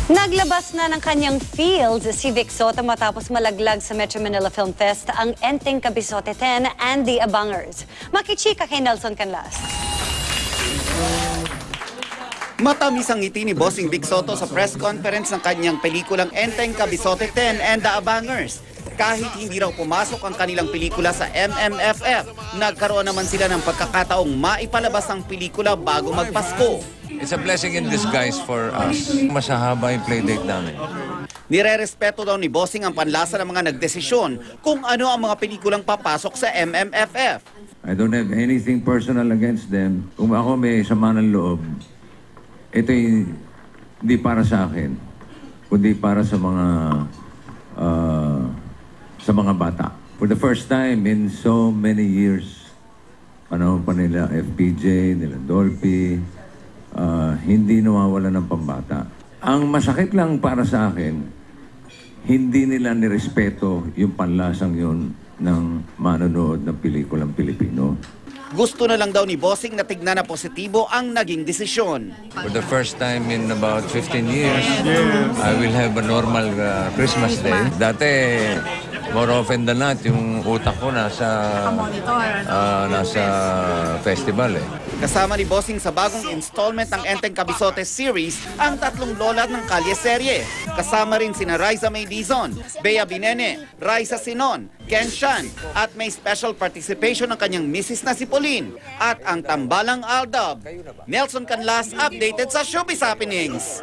Naglabas na ng kanyang Fields si Vic Sotto matapos malaglag sa Metro Manila Film Fest ang Enteng Kabisote 10 and the Abangers. Makichika kay Nelson Canlas. Matamis ang ngiti ni Bossing Vic Sotto sa press conference ng kanyang pelikulang Enteng Kabisote 10 and the Abangers. Kahit hindi raw pumasok ang kanilang pelikula sa MMFF, nagkaroon naman sila ng pagkakataong maipalabas ang pelikula bago magpasko. It's a blessing in disguise for us. Mas haba yung playdate namin. Nirerespeto daw ni Bossing ang panlasa ng mga nagdesisyon kung ano ang mga pelikulang papasok sa MMFF. I don't have anything personal against them. Kung ako may sama ng loob, ito'y hindi para sa akin, kundi para sa mga bata. For the first time in so many years, panahon pa nila FPJ, nila Dolphy, hindi nawawala ng pambata. Ang masakit lang para sa akin, hindi nila nirespeto yung panlasang yun ng manonood ng pelikulang Pilipino. Gusto na lang daw ni Bossing na tignan na positibo ang naging desisyon. For the first time in about 15 years, I will have a normal Christmas day. Dati, more often than not, yung utak ko nasa festival eh. Kasama ni Bossing sa bagong installment ng Enteng Kabisote series ang tatlong lola ng Kalye serye. Kasama rin sina Raisa May Dizon, Bea Binene, Raisa Sinon, Ken Shan at may special participation ng kanyang misis na si Pauline at ang tambalang Aldab. Nelson Canlas updated sa Showbiz Happenings.